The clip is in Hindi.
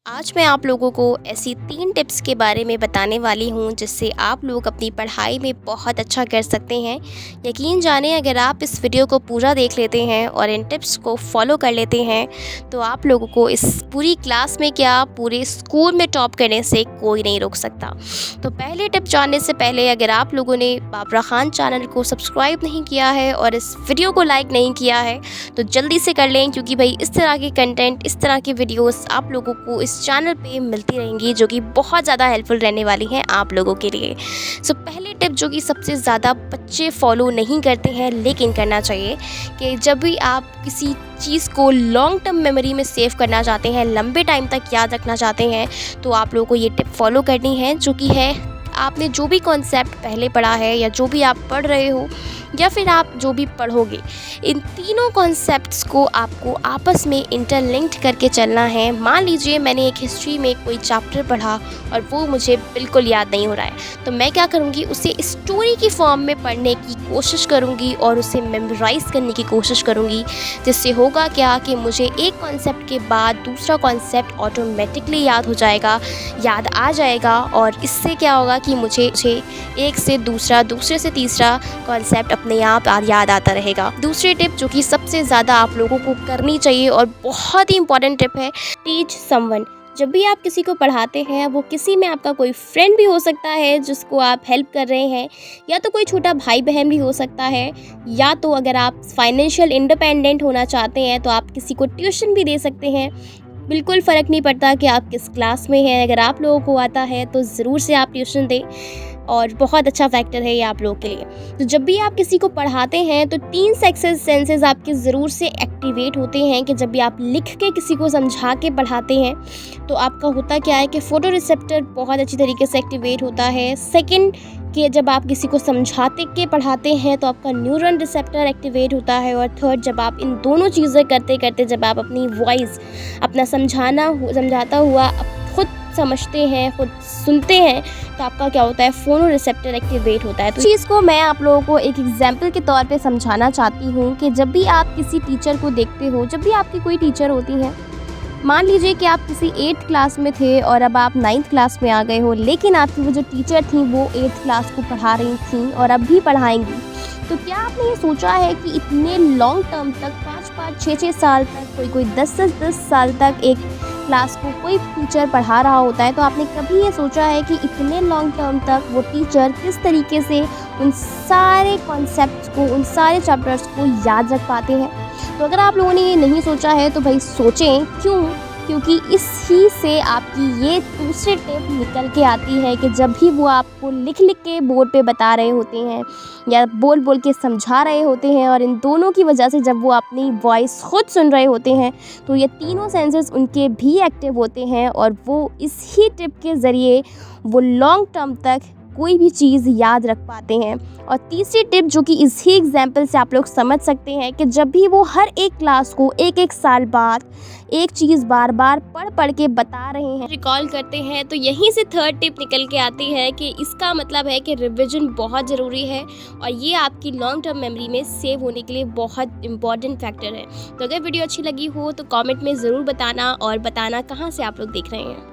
आज मैं आप लोगों को ऐसी 3 टिप्स के बारे में बताने वाली हूँ जिससे आप लोग अपनी पढ़ाई में बहुत अच्छा कर सकते हैं। यकीन जाने अगर आप इस वीडियो को पूरा देख लेते हैं और इन टिप्स को फॉलो कर लेते हैं तो आप लोगों को इस पूरी क्लास में क्या पूरे स्कूल में टॉप करने से कोई नहीं रोक सकता। तो पहले टिप जानने से पहले अगर आप लोगों ने बाबरा खान चैनल को सब्सक्राइब नहीं किया है और इस वीडियो को लाइक नहीं किया है तो जल्दी से कर लें, क्योंकि भाई इस तरह के कंटेंट, इस तरह के वीडियोस आप लोगों को इस चैनल पे मिलती रहेंगी जो कि बहुत ज़्यादा हेल्पफुल रहने वाली हैं आप लोगों के लिए। सो पहली टिप जो कि सबसे ज़्यादा बच्चे फॉलो नहीं करते हैं लेकिन करना चाहिए, कि जब भी आप किसी चीज़ को लॉन्ग टर्म मेमोरी में सेव करना चाहते हैं, लंबे टाइम तक याद रखना चाहते हैं, तो आप लोगों को ये टिप फॉलो करनी है, जो कि है आपने जो भी कॉन्सेप्ट पहले पढ़ा है या जो भी आप पढ़ रहे हो या फिर आप जो भी पढ़ोगे, इन तीनों कॉन्सेप्ट्स को आपको आपस में इंटरलिंक्ड करके चलना है। मान लीजिए मैंने एक हिस्ट्री में कोई चैप्टर पढ़ा और वो मुझे बिल्कुल याद नहीं हो रहा है, तो मैं क्या करूँगी, उसे स्टोरी की फॉर्म में पढ़ने की कोशिश करूँगी और उसे मेमोराइज़ करने की कोशिश करूँगी, जिससे होगा क्या कि मुझे एक कॉन्सेप्ट के बाद दूसरा कॉन्सेप्ट ऑटोमेटिकली याद हो जाएगा, याद आ जाएगा, और इससे क्या होगा कि मुझे एक से दूसरा, दूसरे से तीसरा कॉन्सेप्ट अपने आप याद आता रहेगा। दूसरी टिप जो कि सबसे ज़्यादा आप लोगों को करनी चाहिए और बहुत ही इंपॉर्टेंट टिप है, टीच समवन। जब भी आप किसी को पढ़ाते हैं, वो किसी में आपका कोई फ्रेंड भी हो सकता है जिसको आप हेल्प कर रहे हैं, या तो कोई छोटा भाई बहन भी हो सकता है, या तो अगर आप फाइनेंशियल इंडिपेंडेंट होना चाहते हैं तो आप किसी को ट्यूशन भी दे सकते हैं। बिल्कुल फ़र्क नहीं पड़ता कि आप किस क्लास में हैं, अगर आप लोगों को आता है तो ज़रूर से आप ट्यूशन दें, और बहुत अच्छा फैक्टर है ये आप लोगों के लिए। तो जब भी आप किसी को पढ़ाते हैं तो 3 सक्सेस सेंसेस आपके ज़रूर से एक्टिवेट होते हैं, कि जब भी आप लिख के किसी को समझा के पढ़ाते हैं तो आपका होता क्या है कि फ़ोटो रिसेप्टर बहुत अच्छी तरीके से एक्टिवेट होता है। सेकंड, कि जब आप किसी को समझाते के पढ़ाते हैं तो आपका न्यूरल रिसेप्टर एक्टिवेट होता है। और थर्ड, जब आप इन दोनों चीज़ें करते करते जब आप अपनी वॉइस, अपना समझाता हुआ खुद समझते हैं, खुद सुनते हैं, तो आपका क्या होता है, फोनो रिसेप्टर एक्टिवेट होता है। तो चीज़ को मैं आप लोगों को एक एग्जाम्पल के तौर पे समझाना चाहती हूँ, कि जब भी आप किसी टीचर को देखते हो, जब भी आपकी कोई टीचर होती है, मान लीजिए कि आप किसी 8th क्लास में थे और अब आप 9th क्लास में आ गए हो, लेकिन आपकी वो जो टीचर थी वो 8th क्लास को पढ़ा रही थी और अब भी पढ़ाएंगी, तो क्या आपने ये सोचा है कि इतने लॉन्ग टर्म तक, 5-5, 6-6 साल तक, कोई 10-10 साल तक एक क्लास को कोई टीचर पढ़ा रहा होता है, तो आपने कभी ये सोचा है कि इतने लॉन्ग टर्म तक वो टीचर किस तरीके से उन सारे कॉन्सेप्ट्स को, उन सारे चैप्टर्स को याद रख पाते हैं? तो अगर आप लोगों ने ये नहीं सोचा है तो भाई सोचें, क्यों? क्योंकि इसी से आपकी ये दूसरी टिप निकल के आती है, कि जब भी वो आपको लिख लिख के बोर्ड पे बता रहे होते हैं या बोल बोल के समझा रहे होते हैं, और इन दोनों की वजह से जब वो अपनी वॉइस खुद सुन रहे होते हैं, तो ये तीनों सेंसेस उनके भी एक्टिव होते हैं और वो इसी टिप के ज़रिए वो लॉन्ग टर्म तक कोई भी चीज़ याद रख पाते हैं। और तीसरी टिप जो कि इसी एग्जाम्पल से आप लोग समझ सकते हैं, कि जब भी वो हर एक क्लास को एक साल बाद एक चीज़ बार बार पढ़ के बता रहे हैं, रिकॉल करते हैं, तो यहीं से थर्ड टिप निकल के आती है, कि इसका मतलब है कि रिवीजन बहुत ज़रूरी है और ये आपकी लॉन्ग टर्म मेमोरी में सेव होने के लिए बहुत इंपॉर्टेंट फैक्टर है। तो अगर वीडियो अच्छी लगी हो तो कॉमेंट में ज़रूर बताना, और बताना कहाँ से आप लोग देख रहे हैं।